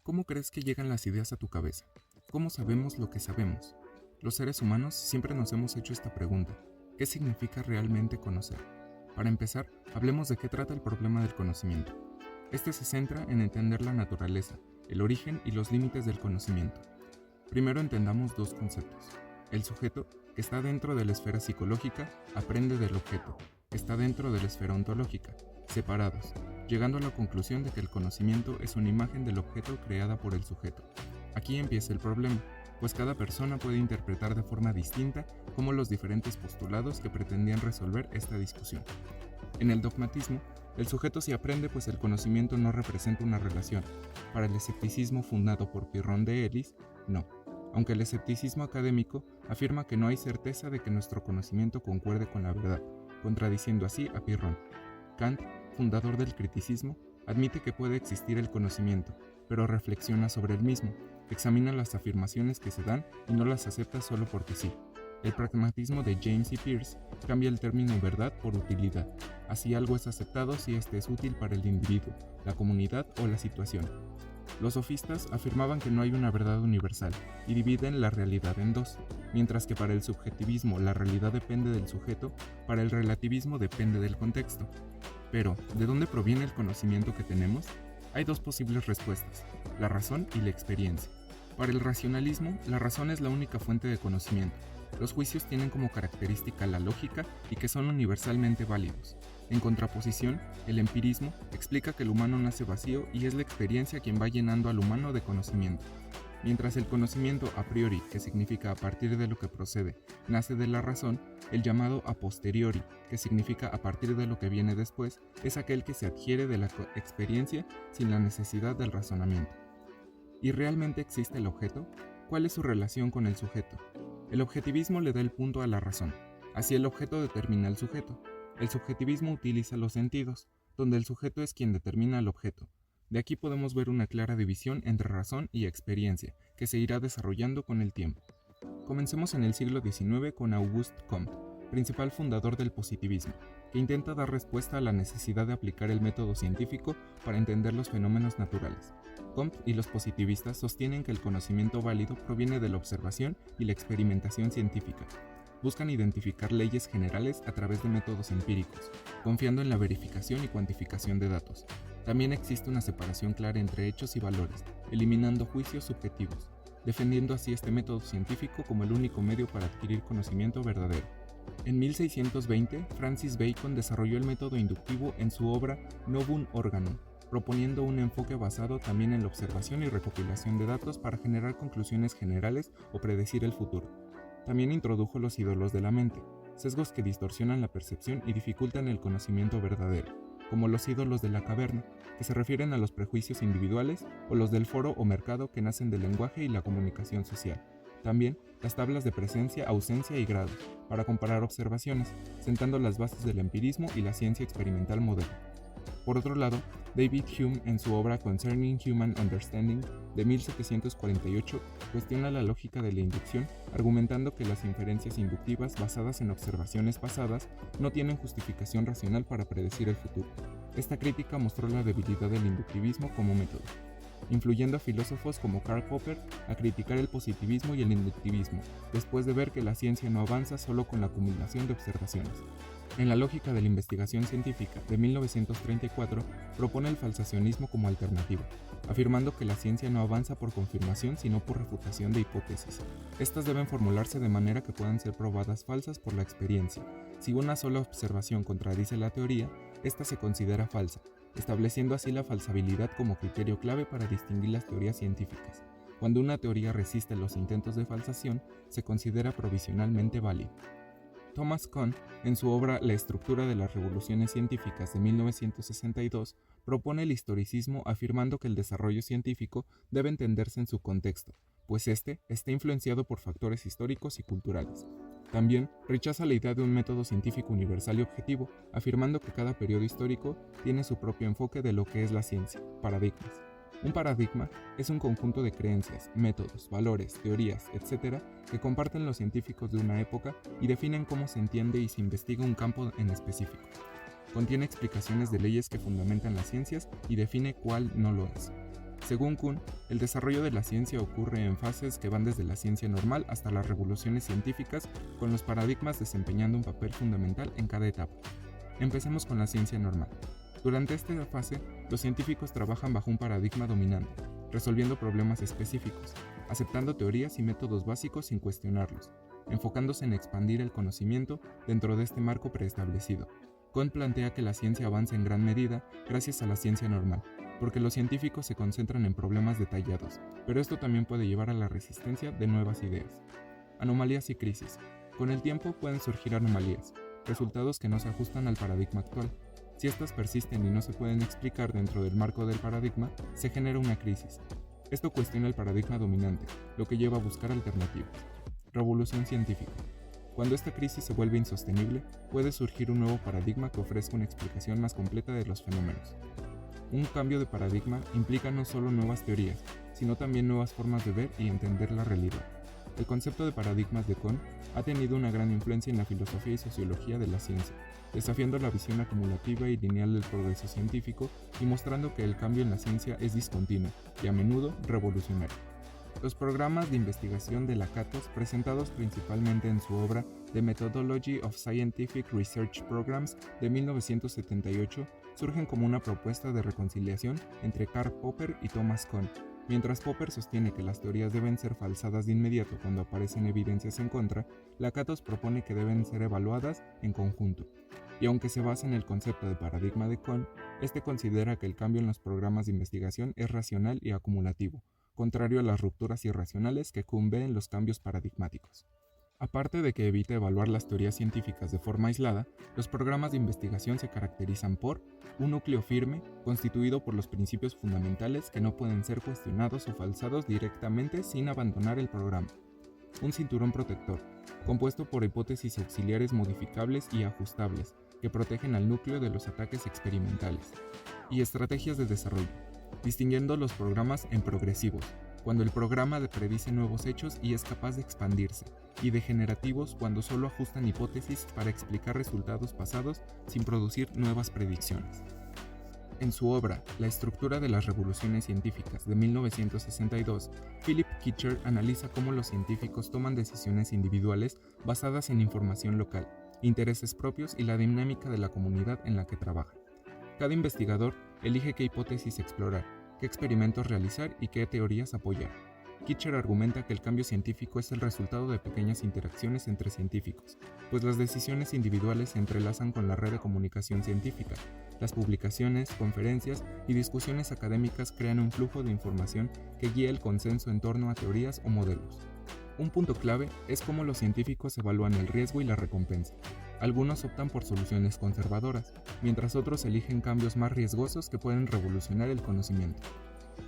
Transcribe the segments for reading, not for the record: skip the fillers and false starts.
¿Cómo crees que llegan las ideas a tu cabeza? ¿Cómo sabemos lo que sabemos? Los seres humanos siempre nos hemos hecho esta pregunta: ¿qué significa realmente conocer? Para empezar, hablemos de qué trata el problema del conocimiento. Este se centra en entender la naturaleza, el origen y los límites del conocimiento. Primero entendamos dos conceptos. El sujeto, que está dentro de la esfera psicológica, aprende del objeto, que está dentro de la esfera ontológica, separados, llegando a la conclusión de que el conocimiento es una imagen del objeto creada por el sujeto. Aquí empieza el problema, pues cada persona puede interpretar de forma distinta cómo los diferentes postulados que pretendían resolver esta discusión. En el dogmatismo, el sujeto sí aprende, pues el conocimiento no representa una relación. Para el escepticismo fundado por Pirrón de Elis, no. Aunque el escepticismo académico afirma que no hay certeza de que nuestro conocimiento concuerde con la verdad, contradiciendo así a Pirrón. Kant, fundador del criticismo, admite que puede existir el conocimiento, pero reflexiona sobre el mismo, examina las afirmaciones que se dan y no las acepta solo porque sí. El pragmatismo de James y Peirce cambia el término verdad por utilidad. Así algo es aceptado si éste es útil para el individuo, la comunidad o la situación. Los sofistas afirmaban que no hay una verdad universal y dividen la realidad en dos, mientras que para el subjetivismo la realidad depende del sujeto, para el relativismo depende del contexto. Pero, ¿de dónde proviene el conocimiento que tenemos? Hay dos posibles respuestas: la razón y la experiencia. Para el racionalismo, la razón es la única fuente de conocimiento. Los juicios tienen como característica la lógica y que son universalmente válidos. En contraposición, el empirismo explica que el humano nace vacío y es la experiencia quien va llenando al humano de conocimiento. Mientras el conocimiento a priori, que significa a partir de lo que procede, nace de la razón, el llamado a posteriori, que significa a partir de lo que viene después, es aquel que se adquiere de la experiencia sin la necesidad del razonamiento. ¿Y realmente existe el objeto? ¿Cuál es su relación con el sujeto? El objetivismo le da el punto a la razón. Así el objeto determina al sujeto. El subjetivismo utiliza los sentidos, donde el sujeto es quien determina al objeto. De aquí podemos ver una clara división entre razón y experiencia, que se irá desarrollando con el tiempo. Comencemos en el siglo XIX con Auguste Comte, principal fundador del positivismo, que intenta dar respuesta a la necesidad de aplicar el método científico para entender los fenómenos naturales. Comte y los positivistas sostienen que el conocimiento válido proviene de la observación y la experimentación científica. Buscan identificar leyes generales a través de métodos empíricos, confiando en la verificación y cuantificación de datos. También existe una separación clara entre hechos y valores, eliminando juicios subjetivos, defendiendo así este método científico como el único medio para adquirir conocimiento verdadero. En 1620, Francis Bacon desarrolló el método inductivo en su obra Novum Organum, proponiendo un enfoque basado también en la observación y recopilación de datos para generar conclusiones generales o predecir el futuro. También introdujo los ídolos de la mente, sesgos que distorsionan la percepción y dificultan el conocimiento verdadero, como los ídolos de la caverna, que se refieren a los prejuicios individuales, o los del foro o mercado, que nacen del lenguaje y la comunicación social. También las tablas de presencia, ausencia y grado, para comparar observaciones, sentando las bases del empirismo y la ciencia experimental moderna. Por otro lado, David Hume, en su obra Concerning Human Understanding de 1748, cuestiona la lógica de la inducción, argumentando que las inferencias inductivas basadas en observaciones pasadas no tienen justificación racional para predecir el futuro. Esta crítica mostró la debilidad del inductivismo como método, influyendo a filósofos como Karl Popper a criticar el positivismo y el inductivismo, después de ver que la ciencia no avanza solo con la acumulación de observaciones. En la lógica de la investigación científica de 1934 propone el falsacionismo como alternativa, afirmando que la ciencia no avanza por confirmación sino por refutación de hipótesis. Estas deben formularse de manera que puedan ser probadas falsas por la experiencia. Si una sola observación contradice la teoría, esta se considera falsa, estableciendo así la falsabilidad como criterio clave para distinguir las teorías científicas. Cuando una teoría resiste los intentos de falsación, se considera provisionalmente válida. Thomas Kuhn, en su obra La estructura de las revoluciones científicas de 1962, propone el historicismo afirmando que el desarrollo científico debe entenderse en su contexto, pues este está influenciado por factores históricos y culturales. También rechaza la idea de un método científico universal y objetivo, afirmando que cada periodo histórico tiene su propio enfoque de lo que es la ciencia, paradigmas. Un paradigma es un conjunto de creencias, métodos, valores, teorías, etc., que comparten los científicos de una época y definen cómo se entiende y se investiga un campo en específico. Contiene explicaciones de leyes que fundamentan las ciencias y define cuál no lo es. Según Kuhn, el desarrollo de la ciencia ocurre en fases que van desde la ciencia normal hasta las revoluciones científicas, con los paradigmas desempeñando un papel fundamental en cada etapa. Empecemos con la ciencia normal. Durante esta fase, los científicos trabajan bajo un paradigma dominante, resolviendo problemas específicos, aceptando teorías y métodos básicos sin cuestionarlos, enfocándose en expandir el conocimiento dentro de este marco preestablecido. Kuhn plantea que la ciencia avanza en gran medida gracias a la ciencia normal, porque los científicos se concentran en problemas detallados, pero esto también puede llevar a la resistencia de nuevas ideas. Anomalías y crisis. Con el tiempo pueden surgir anomalías, resultados que no se ajustan al paradigma actual. Si estas persisten y no se pueden explicar dentro del marco del paradigma, se genera una crisis. Esto cuestiona el paradigma dominante, lo que lleva a buscar alternativas. Revolución científica. Cuando esta crisis se vuelve insostenible, puede surgir un nuevo paradigma que ofrezca una explicación más completa de los fenómenos. Un cambio de paradigma implica no solo nuevas teorías, sino también nuevas formas de ver y entender la realidad. El concepto de paradigmas de Kuhn ha tenido una gran influencia en la filosofía y sociología de la ciencia, desafiando la visión acumulativa y lineal del progreso científico y mostrando que el cambio en la ciencia es discontinuo y a menudo revolucionario. Los programas de investigación de Lakatos, presentados principalmente en su obra The Methodology of Scientific Research Programs de 1978, surgen como una propuesta de reconciliación entre Karl Popper y Thomas Kuhn. Mientras Popper sostiene que las teorías deben ser falsadas de inmediato cuando aparecen evidencias en contra, Lakatos propone que deben ser evaluadas en conjunto. Y aunque se basa en el concepto de paradigma de Kuhn, este considera que el cambio en los programas de investigación es racional y acumulativo, contrario a las rupturas irracionales que Kuhn ve en los cambios paradigmáticos. Aparte de que evita evaluar las teorías científicas de forma aislada, los programas de investigación se caracterizan por un núcleo firme, constituido por los principios fundamentales que no pueden ser cuestionados o falsados directamente sin abandonar el programa. Un cinturón protector, compuesto por hipótesis auxiliares modificables y ajustables, que protegen al núcleo de los ataques experimentales. Y estrategias de desarrollo, distinguiendo los programas en progresivos, cuando el programa predice nuevos hechos y es capaz de expandirse, y degenerativos cuando solo ajustan hipótesis para explicar resultados pasados sin producir nuevas predicciones. En su obra La estructura de las revoluciones científicas de 1962, Philip Kitcher analiza cómo los científicos toman decisiones individuales basadas en información local, intereses propios y la dinámica de la comunidad en la que trabajan. Cada investigador elige qué hipótesis explorar, qué experimentos realizar y qué teorías apoyar. Kitcher argumenta que el cambio científico es el resultado de pequeñas interacciones entre científicos, pues las decisiones individuales se entrelazan con la red de comunicación científica. Las publicaciones, conferencias y discusiones académicas crean un flujo de información que guía el consenso en torno a teorías o modelos. Un punto clave es cómo los científicos evalúan el riesgo y la recompensa. Algunos optan por soluciones conservadoras, mientras otros eligen cambios más riesgosos que pueden revolucionar el conocimiento.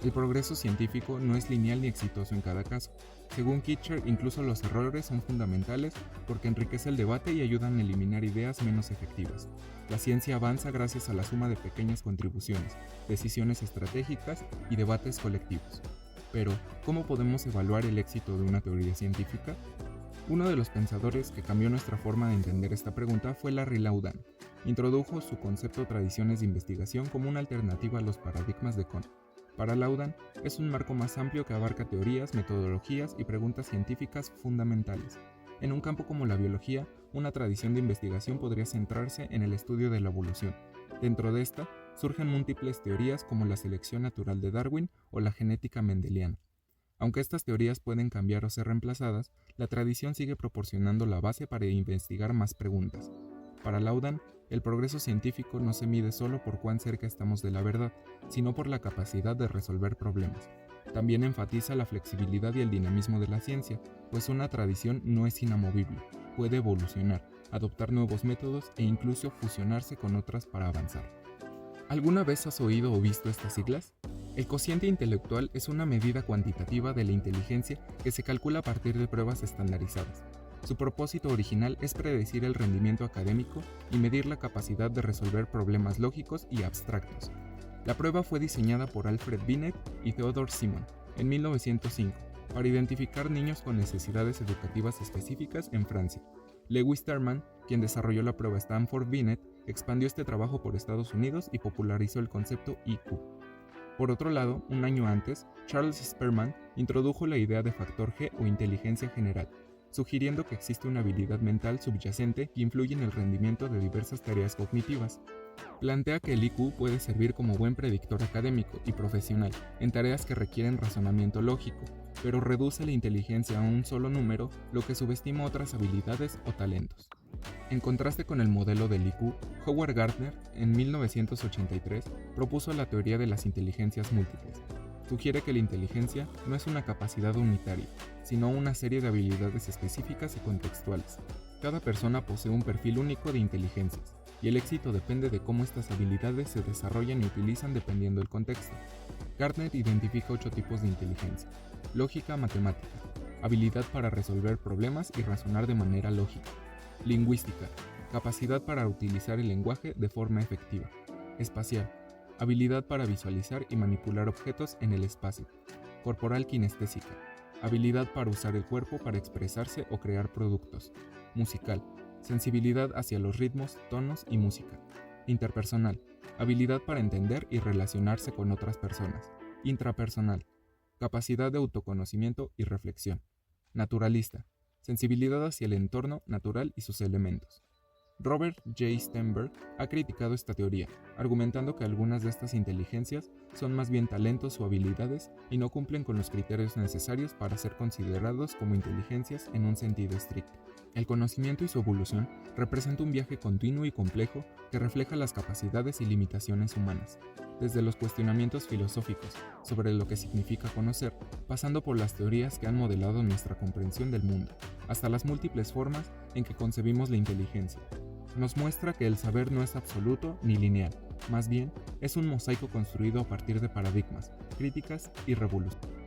El progreso científico no es lineal ni exitoso en cada caso. Según Kitcher, incluso los errores son fundamentales porque enriquece el debate y ayudan a eliminar ideas menos efectivas. La ciencia avanza gracias a la suma de pequeñas contribuciones, decisiones estratégicas y debates colectivos. Pero, ¿cómo podemos evaluar el éxito de una teoría científica? Uno de los pensadores que cambió nuestra forma de entender esta pregunta fue Larry Laudan. Introdujo su concepto tradiciones de investigación como una alternativa a los paradigmas de Kuhn. Para Laudan, es un marco más amplio que abarca teorías, metodologías y preguntas científicas fundamentales. En un campo como la biología, una tradición de investigación podría centrarse en el estudio de la evolución. Dentro de esta, surgen múltiples teorías como la selección natural de Darwin o la genética mendeliana. Aunque estas teorías pueden cambiar o ser reemplazadas, la tradición sigue proporcionando la base para investigar más preguntas. Para Laudan, el progreso científico no se mide solo por cuán cerca estamos de la verdad, sino por la capacidad de resolver problemas. También enfatiza la flexibilidad y el dinamismo de la ciencia, pues una tradición no es inamovible, puede evolucionar, adoptar nuevos métodos e incluso fusionarse con otras para avanzar. ¿Alguna vez has oído o visto estas siglas? El cociente intelectual es una medida cuantitativa de la inteligencia que se calcula a partir de pruebas estandarizadas. Su propósito original es predecir el rendimiento académico y medir la capacidad de resolver problemas lógicos y abstractos. La prueba fue diseñada por Alfred Binet y Theodore Simon en 1905 para identificar niños con necesidades educativas específicas en Francia. Lewis Terman, quien desarrolló la prueba Stanford Binet, expandió este trabajo por Estados Unidos y popularizó el concepto IQ. Por otro lado, un año antes, Charles Spearman introdujo la idea de factor G o inteligencia general, sugiriendo que existe una habilidad mental subyacente que influye en el rendimiento de diversas tareas cognitivas. Plantea que el IQ puede servir como buen predictor académico y profesional en tareas que requieren razonamiento lógico, pero reduce la inteligencia a un solo número, lo que subestima otras habilidades o talentos. En contraste con el modelo del IQ, Howard Gardner, en 1983, propuso la teoría de las inteligencias múltiples. Sugiere que la inteligencia no es una capacidad unitaria, sino una serie de habilidades específicas y contextuales. Cada persona posee un perfil único de inteligencias, y el éxito depende de cómo estas habilidades se desarrollan y utilizan dependiendo del contexto. Gardner identifica 8 tipos de inteligencia: lógica matemática, habilidad para resolver problemas y razonar de manera lógica; lingüística, capacidad para utilizar el lenguaje de forma efectiva; espacial, habilidad para visualizar y manipular objetos en el espacio; corporal kinestésica, habilidad para usar el cuerpo para expresarse o crear productos; musical, sensibilidad hacia los ritmos, tonos y música; interpersonal, habilidad para entender y relacionarse con otras personas; intrapersonal, capacidad de autoconocimiento y reflexión; naturalista, sensibilidad hacia el entorno natural y sus elementos. Robert J. Sternberg ha criticado esta teoría, argumentando que algunas de estas inteligencias son más bien talentos o habilidades y no cumplen con los criterios necesarios para ser considerados como inteligencias en un sentido estricto. El conocimiento y su evolución representa un viaje continuo y complejo que refleja las capacidades y limitaciones humanas, desde los cuestionamientos filosóficos sobre lo que significa conocer, pasando por las teorías que han modelado nuestra comprensión del mundo, hasta las múltiples formas en que concebimos la inteligencia. Nos muestra que el saber no es absoluto ni lineal, más bien es un mosaico construido a partir de paradigmas, críticas y revoluciones.